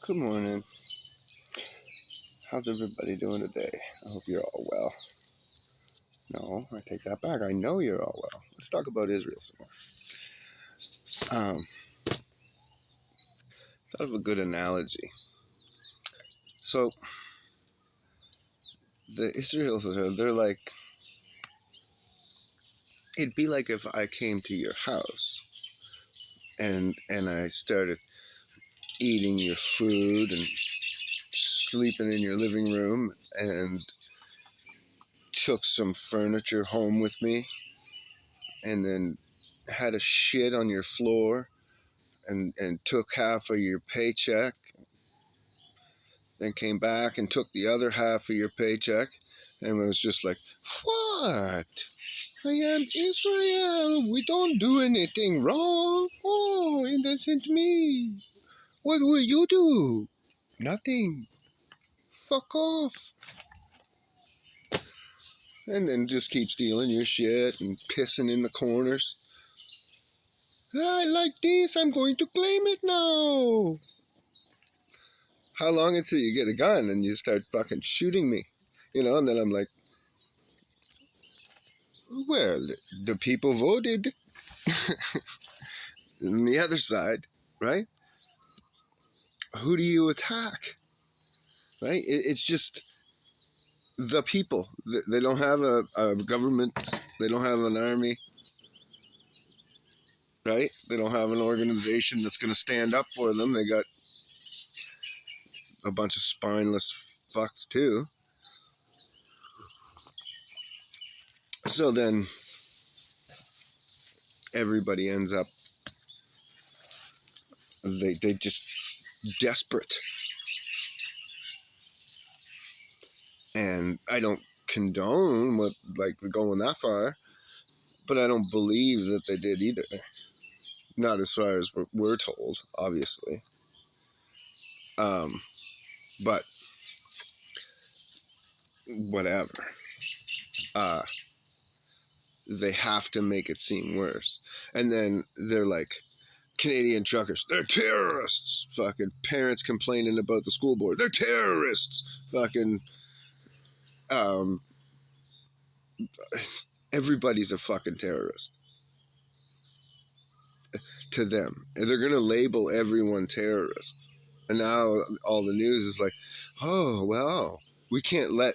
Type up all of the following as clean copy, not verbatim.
Good morning. How's everybody doing today? I hope you're all well. No, I take that back. I know you're all well. Let's talk about Israel some more. Thought of a good analogy. So, the Israelis, they're like, it'd be like if I came to your house and I started eating your food and sleeping in your living room and took some furniture home with me and then had a shit on your floor and took half of your paycheck, then came back and took the other half of your paycheck, and was just like, what? I am Israel. We don't do anything wrong. Oh, innocent me. What will you do? Nothing. Fuck off. And then just keep stealing your shit and pissing in the corners. I like this. I'm going to claim it now. How long until you get a gun and you start fucking shooting me? And then I'm like, well, the people voted. And the other side, right? Who do you attack? Right? It's just the people. They don't have a government. They don't have an army. Right? They don't have an organization that's going to stand up for them. They got a bunch of spineless fucks too. So then everybody ends up, they just desperate. And I don't condone going that far, but I don't believe that they did either. Not as far as we're told, obviously. But whatever. They have to make it seem worse. And then they're like, Canadian truckers, they're terrorists. Fucking parents complaining about the school board, they're terrorists. Fucking, everybody's a fucking terrorist to them. And they're going to label everyone terrorists. And now all the news is like, oh, well, we can't let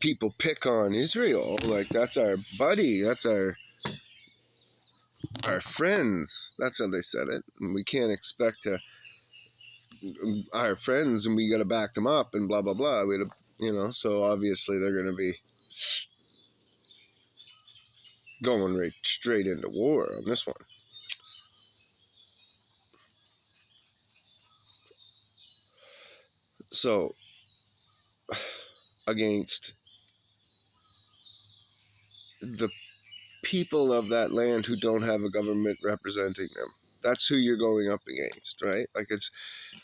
people pick on Israel. Like, that's our buddy. That's our friends. That's how they said it. And we can't expect to our friends, and we got to back them up and blah, blah, blah. So obviously they're going to be going right straight into war on this one. So, against the people of that land who don't have a government representing them. That's who you're going up against, right? Like, it's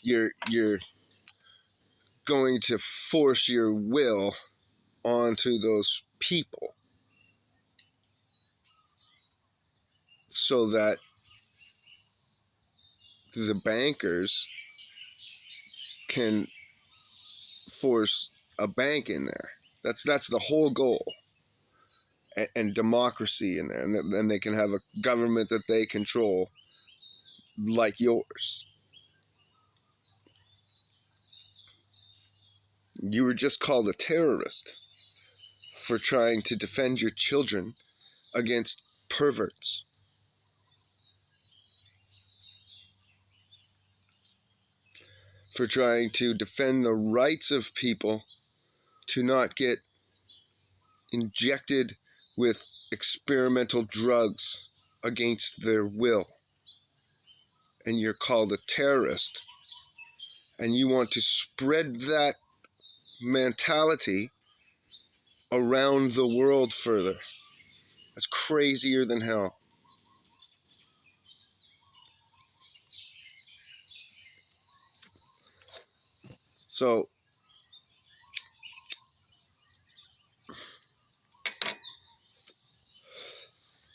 you're going to force your will onto those people so that the bankers can force a bank in there. That's the whole goal. And democracy in there, and then they can have a government that they control like yours. You were just called a terrorist for trying to defend your children against perverts. For trying to defend the rights of people to not get injected with experimental drugs against their will. And you're called a terrorist. And you want to spread that mentality around the world further. That's crazier than hell. So,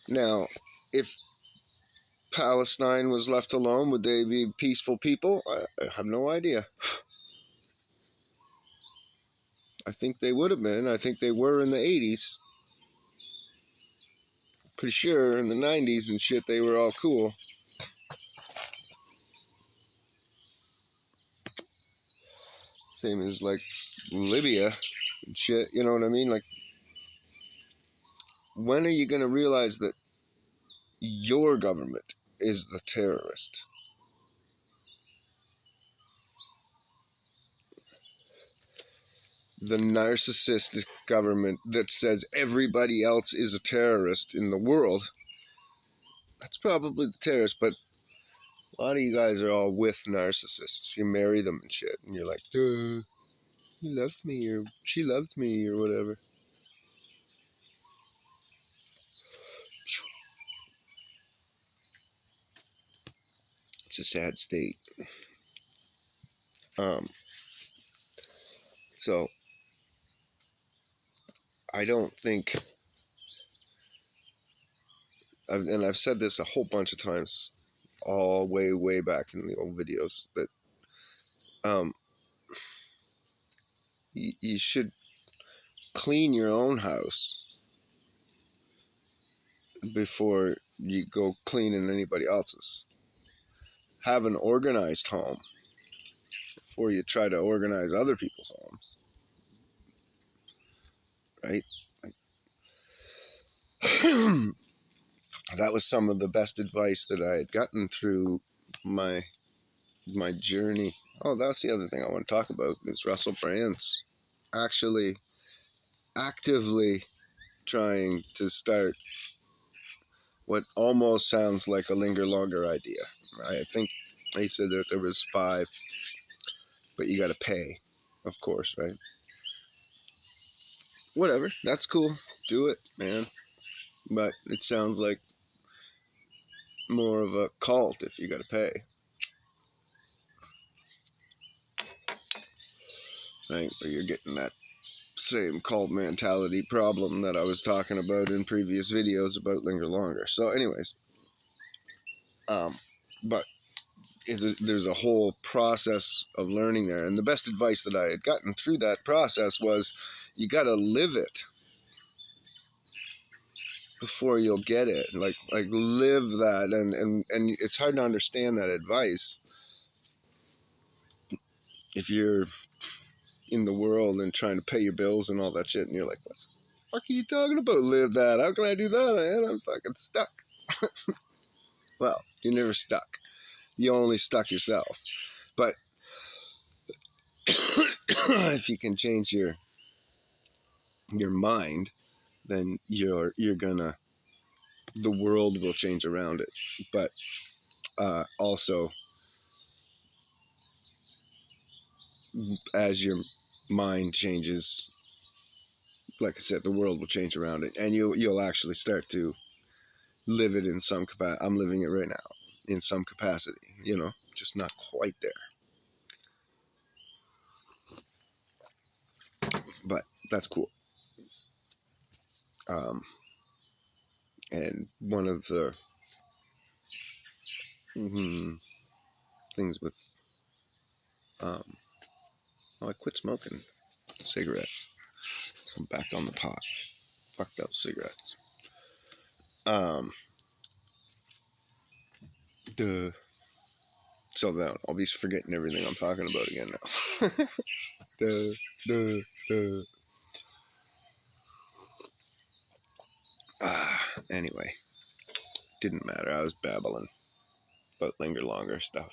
now, if Palestine was left alone, would they be peaceful people? I have no idea. I think they would have been. I think they were in the 80s. Pretty sure in the 90s and shit they were all cool. Same as like Libya and shit, you know what I mean? Like, when are you going to realize that your government is the terrorist? The narcissistic government that says everybody else is a terrorist in the world, that's probably the terrorist. But a lot of you guys are all with narcissists. You marry them and shit, and you're like, duh, he loves me, or she loves me, or whatever. It's a sad state. So I don't think, and I've said this a whole bunch of times, all way back in the old videos, that you should clean your own house before you go cleaning anybody else's. Have an organized home before you try to organize other people's homes, right? That was some of the best advice that I had gotten through my journey. Oh, that's the other thing I want to talk about is Russell Brand's actually actively trying to start what almost sounds like a Linger Longer idea. I think he said that there was 5, but you got to pay, of course, right? Whatever, that's cool. Do it, man. But it sounds like more of a cult if you got to pay, right? Or you're getting that same cult mentality problem that I was talking about in previous videos about Linger Longer. So anyways, but there's a whole process of learning there, and the best advice that I had gotten through that process was you got to live it before you'll get it. Like live that, and it's hard to understand that advice if you're in the world and trying to pay your bills and all that shit, and you're like, what the fuck are you talking about? Live that? How can I do that, man? I'm fucking stuck. Well, you're never stuck. You only stuck yourself. But if you can change your mind, then you're gonna, the world will change around it. But also, as your mind changes, like I said, the world will change around it, and you'll actually start to live it in some capacity. I'm living it right now in some capacity, you know, just not quite there. But that's cool. And one of the things with, oh, I quit smoking cigarettes, so I'm back on the pot. Fuck those cigarettes. Duh. So then I'll be forgetting everything I'm talking about again now. Duh. Anyway, didn't matter. I was babbling about Linger Longer stuff.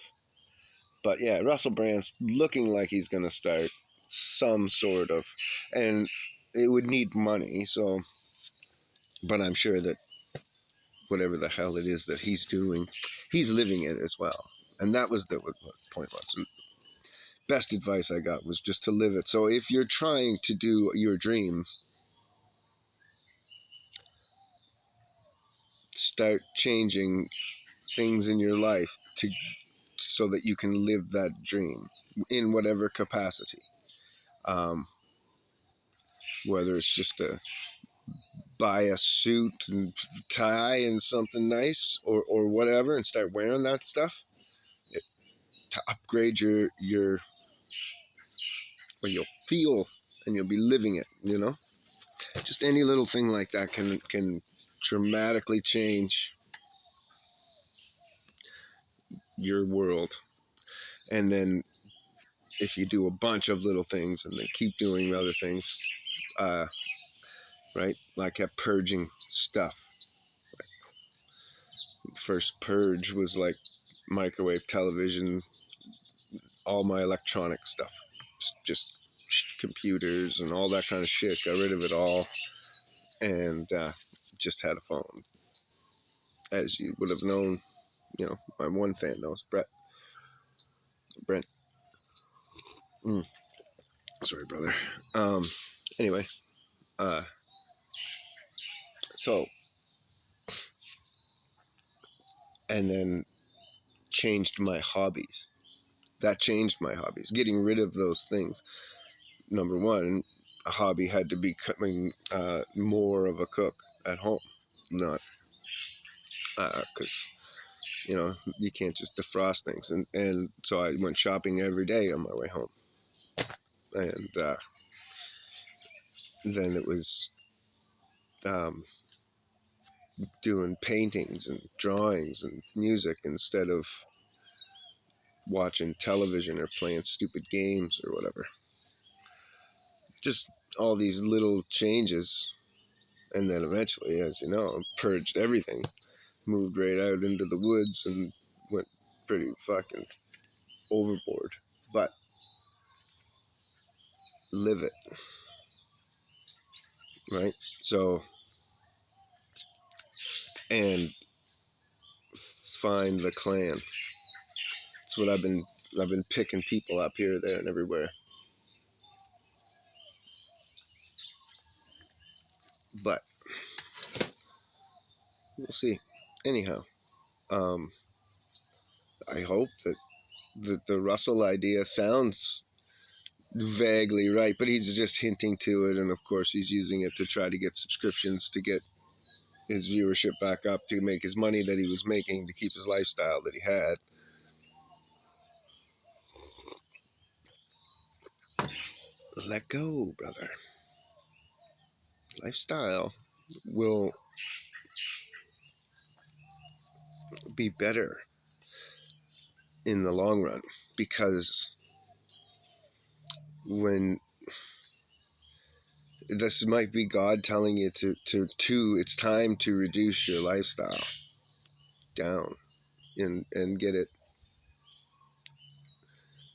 But yeah, Russell Brand's looking like he's going to start some sort of, and it would need money, so, but I'm sure that whatever the hell it is that he's doing, he's living it as well. And that was what the point was. Best advice I got was just to live it. So if you're trying to do your dream, start changing things in your life so that you can live that dream in whatever capacity. Whether it's just a buy a suit and tie and something nice or whatever and start wearing that stuff to upgrade your or you'll feel and you'll be living it, you know. Just any little thing like that can dramatically change your world. And then if you do a bunch of little things and then keep doing other things, right, I kept purging stuff. First purge was like microwave, television, all my electronic stuff, just computers and all that kind of shit. Got rid of it all, and just had a phone. As you would have known, you know, my one fan knows, Brent. Sorry, brother. Anyway, so, and then changed my hobbies. That changed my hobbies. Getting rid of those things. Number one, a hobby had to be becoming more of a cook at home, not because you know you can't just defrost things. And so I went shopping every day on my way home, and then it was doing paintings and drawings and music instead of watching television or playing stupid games or whatever. Just all these little changes, and then eventually, as you know, purged everything, moved right out into the woods and went pretty fucking overboard. But live it, right? So, and find the clan. That's what I've been picking people up here, there, and everywhere. But we'll see. Anyhow, I hope that the Russell idea sounds vaguely right, but he's just hinting to it, and of course he's using it to try to get subscriptions to get his viewership back up, to make his money that he was making, to keep his lifestyle that he had. Let go, brother. Lifestyle will be better in the long run, because when this might be God telling you to it's time to reduce your lifestyle down and get it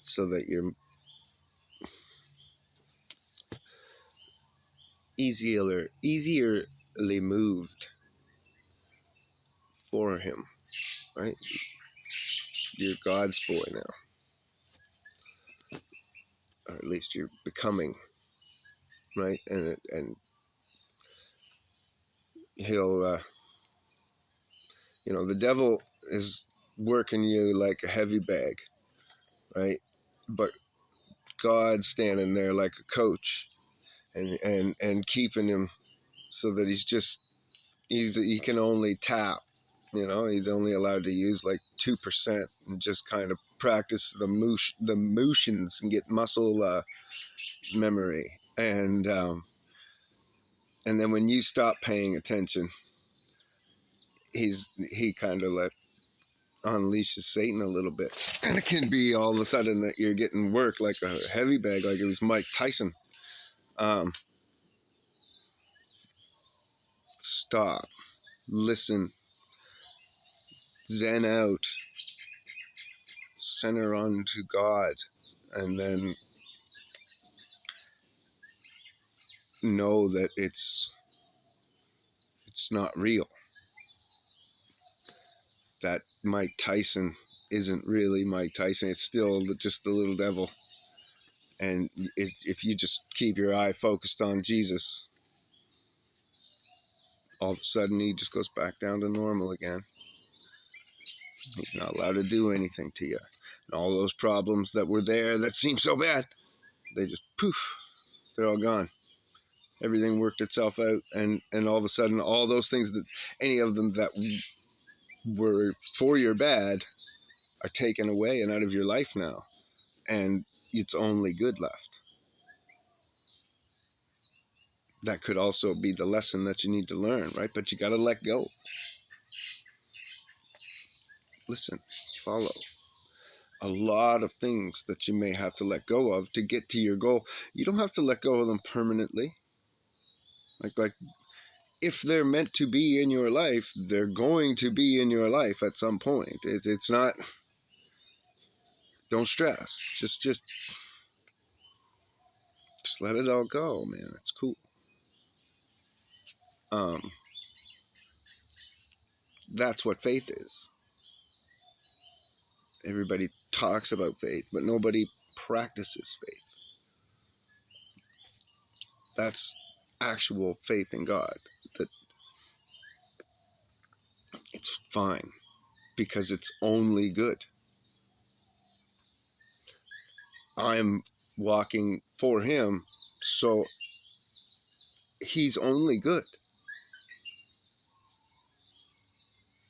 so that you're easierly moved for him, right? You're God's boy now, or at least you're becoming, right? And he'll you know, the devil is working you like a heavy bag, right? But God's standing there like a coach and keeping him so that he can only tap, you know, he's only allowed to use like 2% and just kind of practice the motions and get muscle memory. And then when you stop paying attention, he kind of like unleashes Satan a little bit. And it can be all of a sudden that you're getting work like a heavy bag, like it was Mike Tyson. Stop, listen, zen out, center on to God, and then know that it's not real. That Mike Tyson isn't really Mike Tyson. It's still just the little devil. And if you just keep your eye focused on Jesus, all of a sudden he just goes back down to normal again. He's not allowed to do anything to you. And all those problems that were there that seem so bad, they just poof, they're all gone. Everything worked itself out, and all of a sudden, all those things that any of them that were for your bad are taken away and out of your life now, and it's only good left. That could also be the lesson that you need to learn, right? But you got to let go. Listen, follow. A lot of things that you may have to let go of to get to your goal. You don't have to let go of them permanently. Like if they're meant to be in your life, they're going to be in your life at some point. It's not. Don't stress. Just let it all go, man. It's cool. That's what faith is. Everybody talks about faith, but nobody practices faith. That's actual faith in God. That it's fine because it's only good. I'm walking for Him, so He's only good.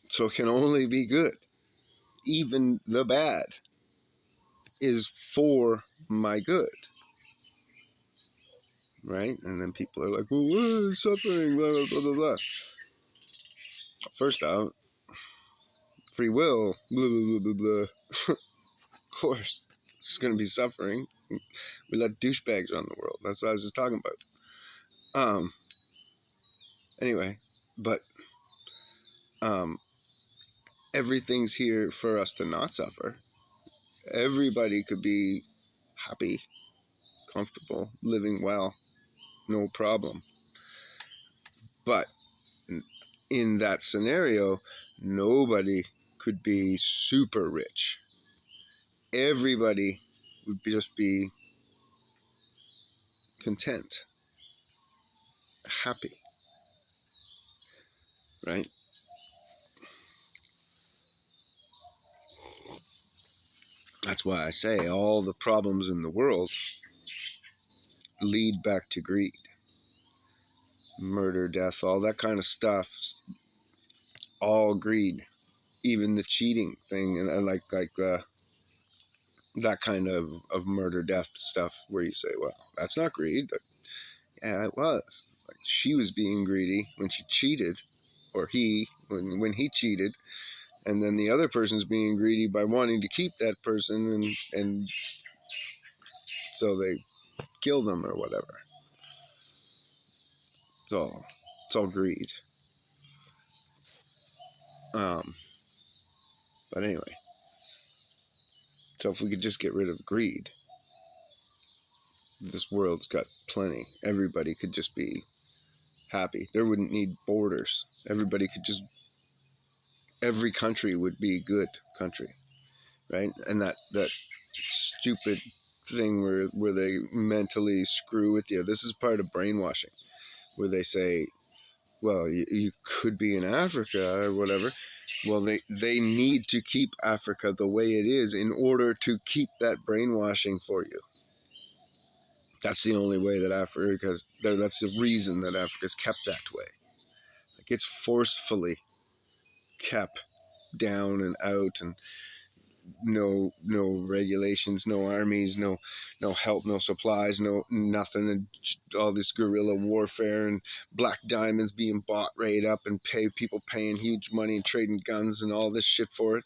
So it can only be good. Even the bad is for my good. Right? And then people are like, well, what is suffering? Blah, blah, blah, blah, blah. First out, free will, blah, blah, blah, blah, blah. Of course, there's going to be suffering. We let douchebags run the world. That's what I was just talking about. Anyway, but everything's here for us to not suffer. Everybody could be happy, comfortable, living well, no problem. But in that scenario, nobody could be super rich. Everybody would just be content, happy, right? That's why I say all the problems in the world lead back to greed. Murder, death, all that kind of stuff, all greed. Even the cheating thing, and like that kind of murder, death stuff, where you say, well, that's not greed. But yeah, it was. Like she was being greedy when she cheated, or he, when he cheated, and then the other person's being greedy by wanting to keep that person, and so they kill them or whatever. It's all greed. But anyway, so if we could just get rid of greed, this world's got plenty. Everybody could just be happy. There wouldn't need borders. Every country would be a good country, right? And that stupid thing where they mentally screw with you. This is part of brainwashing, where they say, well, you could be in Africa or whatever. Well, they need to keep Africa the way it is in order to keep that brainwashing for you. That's the only way that that's the reason that Africa's kept that way. Like it's forcefully kept down and out, and no regulations, no armies, no help, no supplies, no nothing, and all this guerrilla warfare and black diamonds being bought right up, and people paying huge money and trading guns and all this shit for it.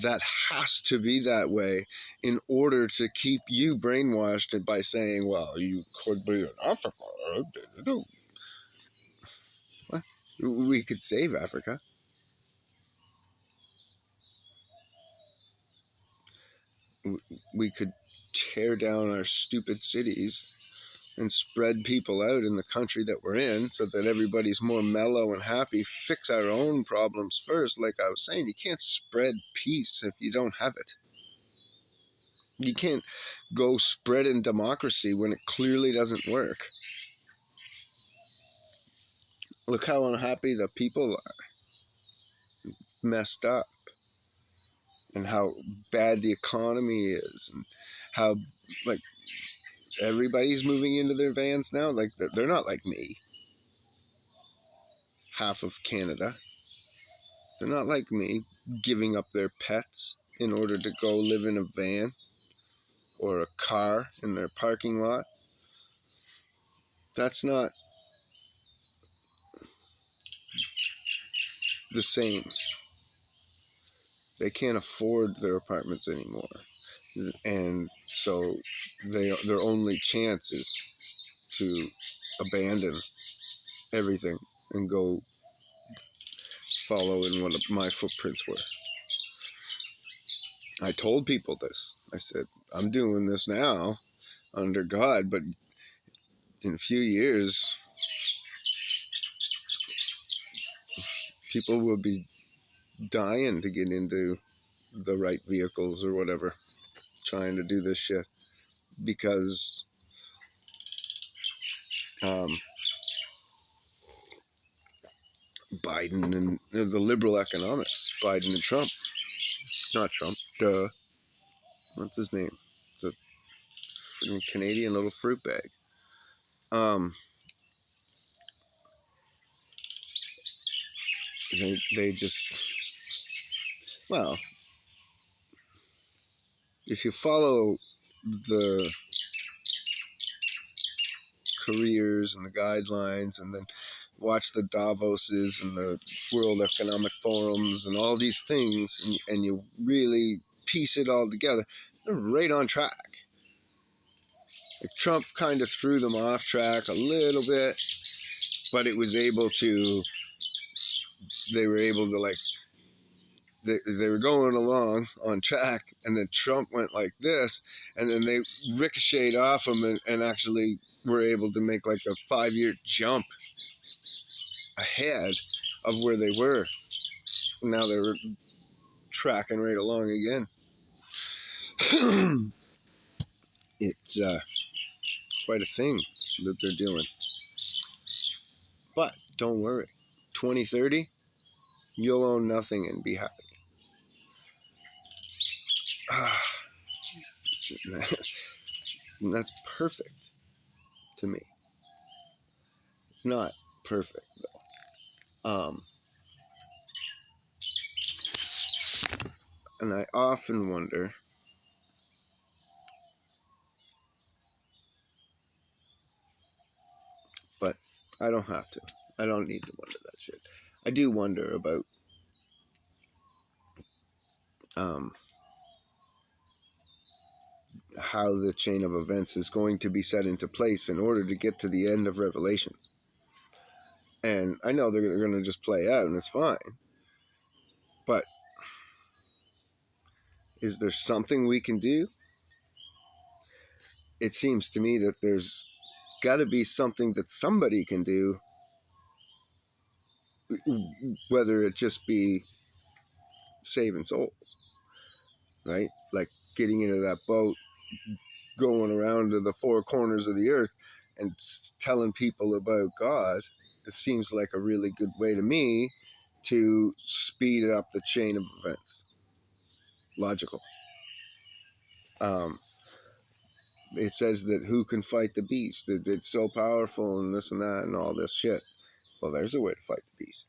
That has to be that way in order to keep you brainwashed by saying, well, you could be in Africa. What? We could save Africa. We could tear down our stupid cities and spread people out in the country that we're in so that everybody's more mellow and happy. Fix our own problems first. Like I was saying, you can't spread peace if you don't have it. You can't go spreading democracy when it clearly doesn't work. Look how unhappy the people are, messed up, and how bad the economy is, and how like everybody's moving into their vans now. Like, they're not like me. Half of Canada. They're not like me, giving up their pets in order to go live in a van or a car in their parking lot. That's not the same. They can't afford their apartments anymore. And so their only chance is to abandon everything and go follow in what my footprints were. I told people this. I said, I'm doing this now under God, but in a few years, people will be dying to get into the right vehicles or whatever, trying to do this shit, because Biden and the liberal economics, Biden and Trump, not Trump, what's his name? The Canadian little fruit bag. They just, well, if you follow the careers and the guidelines and then watch the Davoses and the World Economic Forums and all these things, and you really piece it all together, they're right on track. Like, Trump kind of threw them off track a little bit, but it was able to, they were able to, like, they were going along on track, and then Trump went like this, and then they ricocheted off him and actually were able to make like a 5-year jump ahead of where they were. Now they were tracking right along again. It's quite a thing that they're doing. But don't worry, 2030, you'll own nothing and be happy. And that's perfect to me. It's not perfect though. And I often wonder, but I don't have to. I don't need to wonder that shit. I do wonder about how the chain of events is going to be set into place in order to get to the end of Revelations. And I know they're going to just play out, and it's fine. But is there something we can do? It seems to me that there's got to be something that somebody can do, whether it just be saving souls, right? Like getting into that boat, going around to the four corners of the earth and telling people about God. It seems like a really good way to me to speed up the chain of events. Logical. It says that who can fight the beast? It's so powerful and this and that and all this shit. Well, there's a way to fight the beast.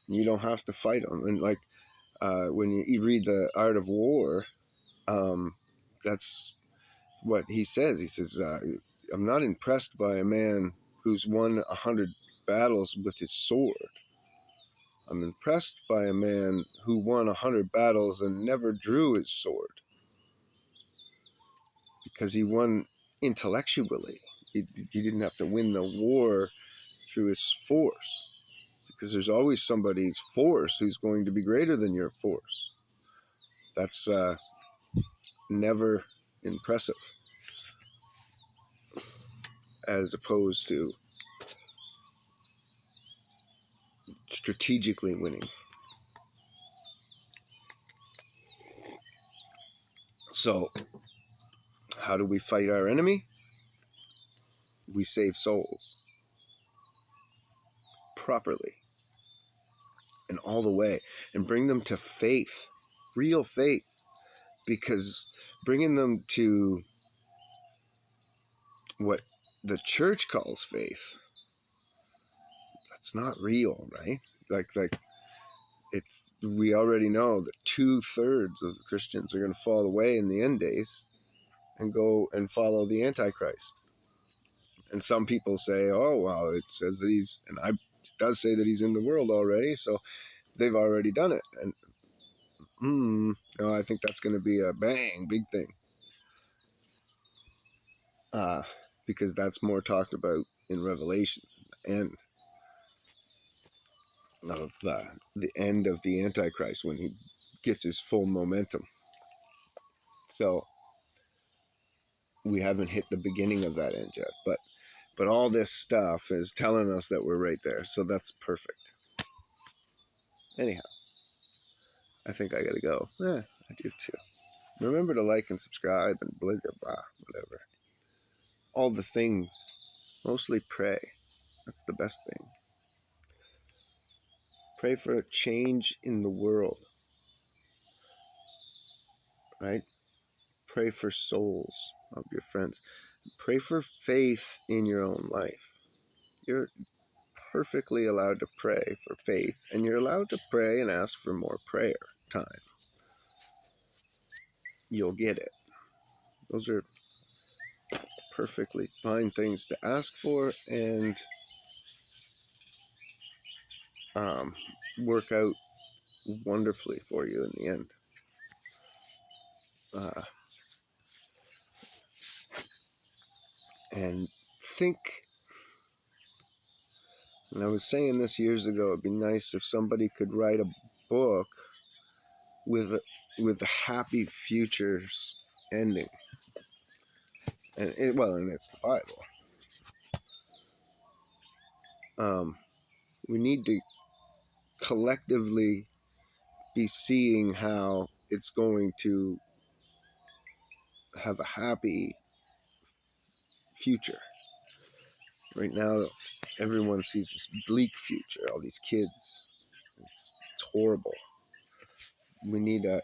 You don't have to fight them. And like when you read The Art of War, that's what he says. He says, I'm not impressed by a man who's won 100 battles with his sword. I'm impressed by a man who won 100 battles and never drew his sword, because he won intellectually. He didn't have to win the war through his force, because there's always somebody's force who's going to be greater than your force. That's never impressive, as opposed to strategically winning. So, how do we fight our enemy? We save souls properly and all the way, and bring them to faith, real faith, because bringing them to what the church calls faith, that's not real, right? Like it's, we already know that 2/3 of the Christians are going to fall away in the end days and go and follow the Antichrist. And some people say, oh, well, it says that he's, and it does say that he's in the world already, so they've already done it. And no, I think that's going to be a big thing. Because that's more talked about in Revelations, and of the end of the Antichrist when he gets his full momentum. So we haven't hit the beginning of that end yet, but all this stuff is telling us that we're right there, so that's perfect. Anyhow, I think I gotta go. I do too. Remember to like and subscribe and blah blah blah, whatever. All the things. Mostly pray. That's the best thing. Pray for a change in the world, right? Pray for souls of your friends. Pray for faith in your own life. You're perfectly allowed to pray for faith, and you're allowed to pray and ask for more prayer time. You'll get it. Those are perfectly fine things to ask for and work out wonderfully for you in the end. And think, and I was saying this years ago, it'd be nice if somebody could write a book with a happy futures ending. And and it's the Bible. We need to collectively be seeing how it's going to have a happy future. Right now, everyone sees this bleak future. All these kids, it's horrible. We need a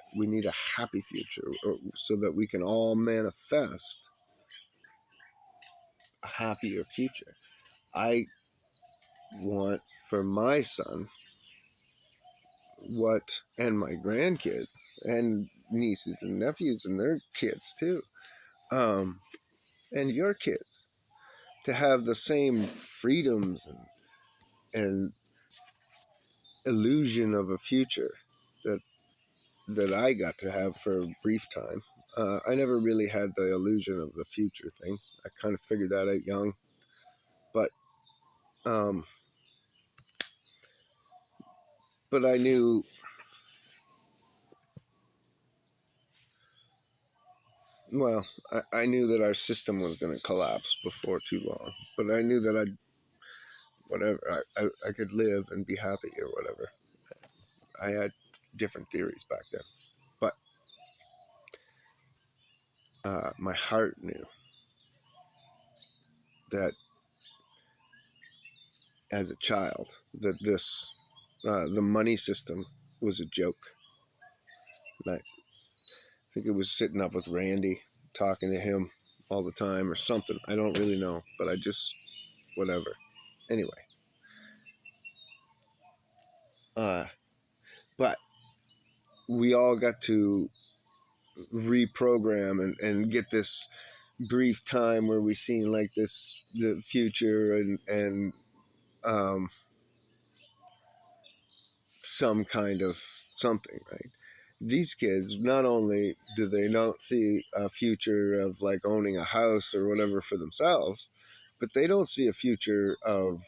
happy future, so that we can all manifest a happier future. I want for my son and my grandkids and nieces and nephews and their kids too, and your kids, to have the same freedoms and illusion of a future that I got to have for a brief time. I never really had the illusion of the future thing. I kind of figured that out young, but I knew. Well, I knew that our system was going to collapse before too long, but I knew that I could live and be happy or whatever. I had different theories back then, but my heart knew that as a child, that the money system was a joke. And I think it was sitting up with Randy, talking to him all the time or something. I don't really know, but I just, whatever. Anyway. But we all got to reprogram and get this brief time where we seen like the future and some kind of something, right? These kids, not only do they not see a future of like owning a house or whatever for themselves, but they don't see a future of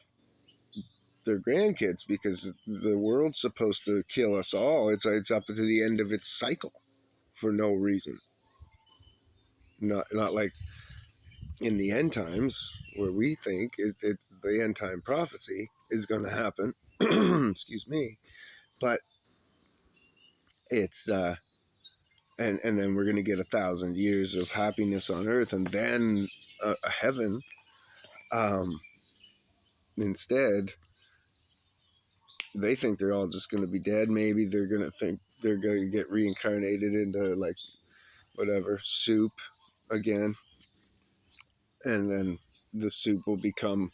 their grandkids, because the world's supposed to kill us all. It's up to the end of its cycle for no reason. Not like in the end times where we think it's the end time prophecy is going to happen. Excuse me, but it's and then we're going to get 1,000 years of happiness on earth, and then a heaven. Instead, they think they're all just going to be dead. Maybe they're going to think they're going to get reincarnated into like whatever soup again. and then the soup will become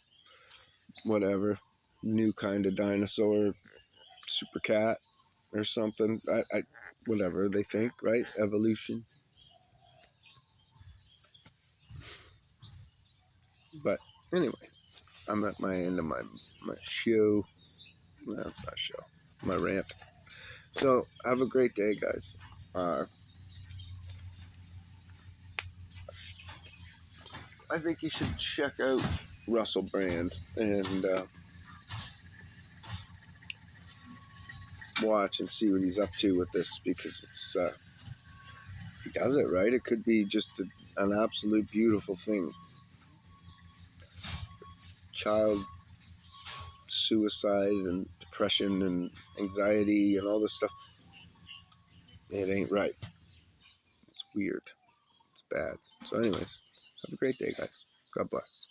whatever new kind of dinosaur, super cat or something. I whatever they think, right? Evolution. But anyway, I'm at my end of my show. No, it's not show. My rant. So have a great day, guys. I think you should check out Russell Brand and watch and see what he's up to with this, because it's he does it right. It could be just an absolute beautiful thing. Child suicide and depression and anxiety and all this stuff. It ain't right. It's weird. It's bad. So, anyways, have a great day, guys. God bless.